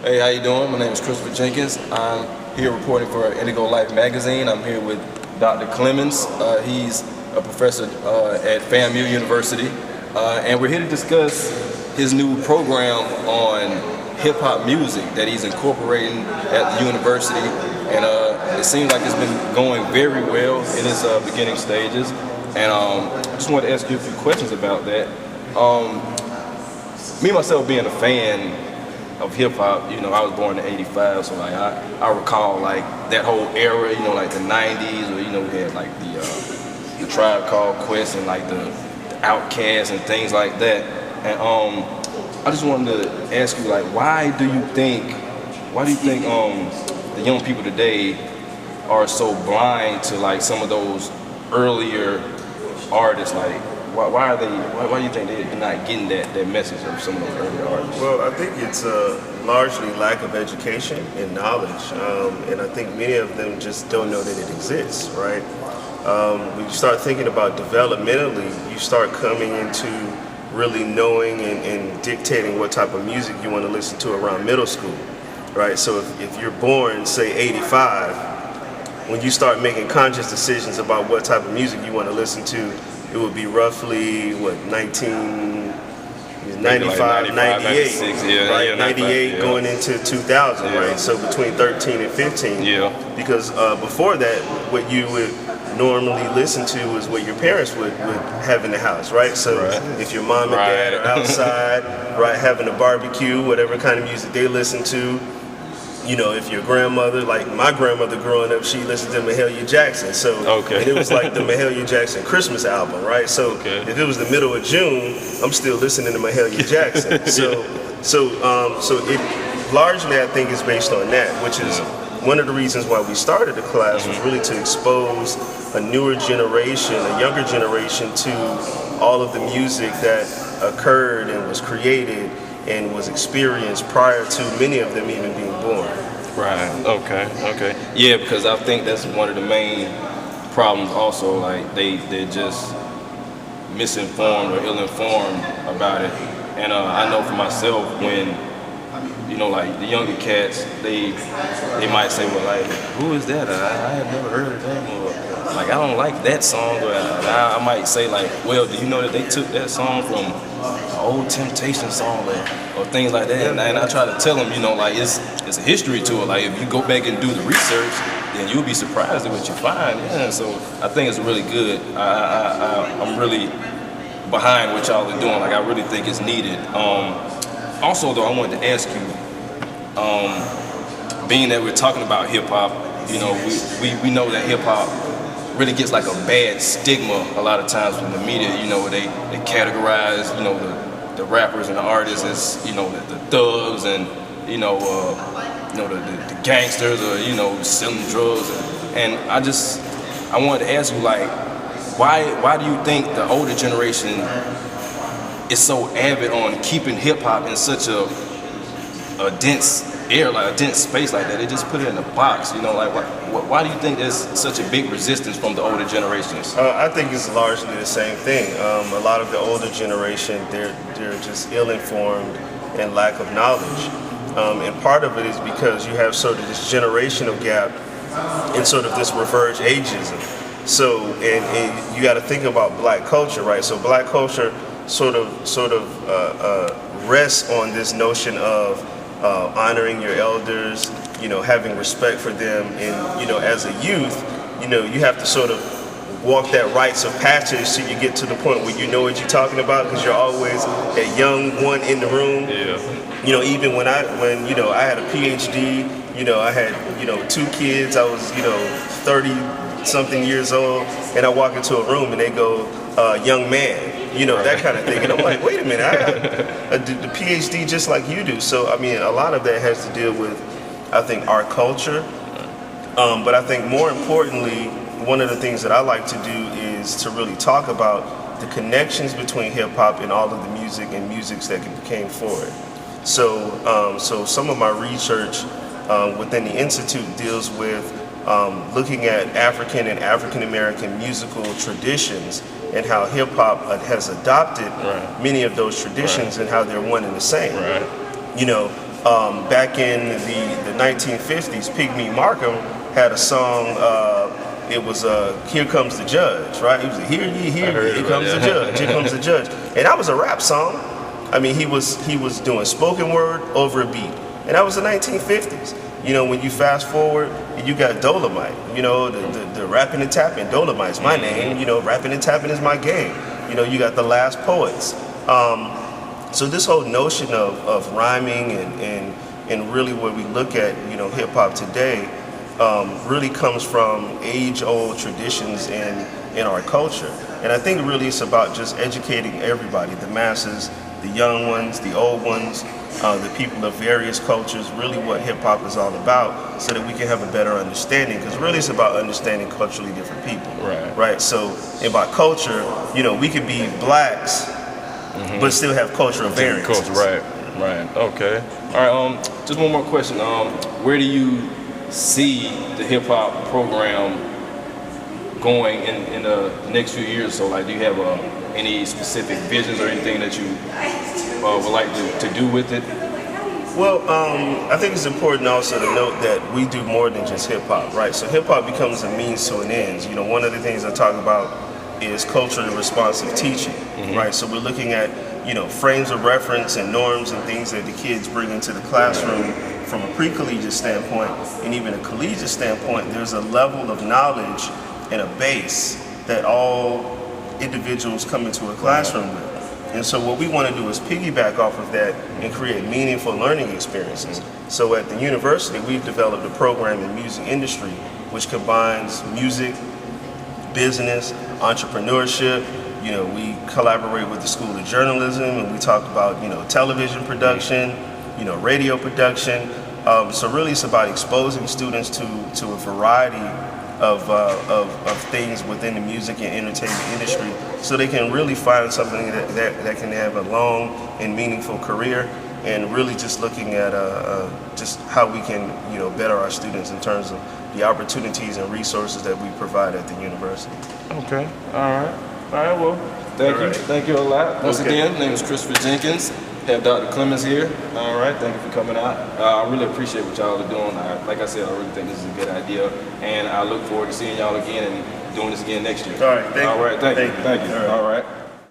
Hey, how you doing? My name is Christopher Jenkins. I'm here reporting for indigoLife magazine. I'm here with Dr. Clemons. He's a professor at FAMU University, and we're here to discuss his new program on hip-hop music that he's incorporating at the university. And it seems like it's been going very well in its beginning stages. And I just wanted to ask you a few questions about that. Me myself being a fan of hip hop, you know, I was born in '85, so like I recall like that whole era, you know, like the '90s, where you know we had like the Tribe Called Quest and like the Outkast and things like that. And I just wanted to ask you, like, why do you think the young people today are so blind to like some of those earlier artists? Like, why do you think they're not getting that message of some of those earlier artists? Well, I think it's largely lack of education and knowledge, and I think many of them just don't know that it exists, right? When you start thinking about developmentally, you start coming into really knowing and dictating what type of music you want to listen to around middle school, right? So if you're born, say, '85, when you start making conscious decisions about what type of music you want to listen to, it would be roughly, what, 1995, 98, right? 98 going into 2000, right? So between 13 and 15. Yeah. Because before that, what you would normally listen to was what your parents would have in the house, right? So if your mom and dad are outside, right, having a barbecue, whatever kind of music they listen to. You know, if your grandmother, like my grandmother growing up, she listened to Mahalia Jackson. So and it was like the Mahalia Jackson Christmas album, right? So if it was the middle of June, I'm still listening to Mahalia Jackson. So it largely, I think, is based on that, which is one of the reasons why we started the class was really to expose a newer generation, a younger generation, to all of the music that occurred and was created and was experienced prior to many of them even being born. Right. Okay. Yeah, because I think that's one of the main problems. Also, like they're just misinformed or ill-informed about it. And I know for myself, when you know, like the younger cats, they might say, well, like, who is that? I have never heard of them, or like, I don't like that song. Or I might say, like, well, do you know that they took that song from an old Temptation song, or things like that? And I try to tell them, you know, like, it's a history to it. Like, if you go back and do the research, then you'll be surprised at what you find. Yeah, so I think it's really good. I'm really behind what y'all are doing. Like, I really think it's needed. Also, though, I wanted to ask you, being that we're talking about hip hop, you know, we know that hip hop really gets like a bad stigma a lot of times from the media. You know, they categorize, you know, the rappers and the artists as, you know, the thugs and the gangsters, or, you know, selling drugs. And I wanted to ask you, like, why do you think the older generation is so avid on keeping hip hop in such a dense air, like a dense space like that? They just put it in a box, you know. Like, why do you think there's such a big resistance from the older generations? I think it's largely the same thing. A lot of the older generation, they're just ill-informed and lack of knowledge. And part of it is because you have sort of this generational gap and sort of this reverged ageism. So, and you got to think about black culture, right? So black culture sort of rests on this notion of honoring your elders, you know, having respect for them. And, you know, as a youth, you know, you have to sort of walk that rites of passage so you get to the point where you know what you're talking about, because you're always that young one in the room. Yeah. You know, even when you know, I had a PhD, you know, I had, you know, 2 kids, I was, you know, 30-something years old, and I walk into a room and they go, young man. You know, that kind of thing. And I'm like, wait a minute, I got the PhD just like you do. So, I mean, a lot of that has to deal with, I think, our culture. But I think more importantly, one of the things that I like to do is to really talk about the connections between hip-hop and all of the music and musics that came forward. So, so some of my research within the Institute deals with looking at African and African-American musical traditions and how hip-hop has adopted many of those traditions and how they're one and the same. You know, back in the 1950s, Pygmy Markham had a song. It was "Here Comes the Judge," right? It was a, "Hear ye, hear ye, here comes the judge, here comes the judge," and that was a rap song. I mean, he was doing spoken word over a beat, and that was the 1950s. You know, when you fast forward, you got Dolomite. You know, the rapping and tapping. Dolomite's my name. You know, rapping and tapping is my game. You know, you got the Last Poets. So this whole notion of rhyming and really when we look at, you know, hip hop today, really comes from age-old traditions in our culture. And I think really it's about just educating everybody, the masses, the young ones, the old ones, the people of various cultures, really what hip hop is all about, so that we can have a better understanding. Because really it's about understanding culturally different people. Right. So about culture, you know, we could be blacks, but still have cultural variances. Right. Okay. All right. Just one more question. Where do you see the hip hop program going in the next few years? So, like, do you have any specific visions or anything that you would like to do with it? Well, I think it's important also to note that we do more than just hip hop, right? So hip hop becomes a means to an end. You know, one of the things I talk about is culturally responsive teaching, right? So we're looking at, you know, frames of reference and norms and things that the kids bring into the classroom from a pre-collegiate standpoint and even a collegiate standpoint. There's a level of knowledge and a base that all individuals come into a classroom with. And so what we want to do is piggyback off of that and create meaningful learning experiences. So at the university, we've developed a program in music industry which combines music, business, entrepreneurship. You know, we collaborate with the School of Journalism, and we talk about, you know, television production, you know, radio production. So really it's about exposing students to a variety of things within the music and entertainment industry, so they can really find something that can have a long and meaningful career, and really just looking at just how we can, you know, better our students in terms of the opportunities and resources that we provide at the university. Okay. All right. Well, thank you a lot. Once again, my name is Christopher Jenkins. Have Dr. Clemons here. All right, thank you for coming out. I really appreciate what y'all are doing. Like I said, I really think this is a good idea, and I look forward to seeing y'all again and doing this again next year. All right, thank you. Thank you. All right.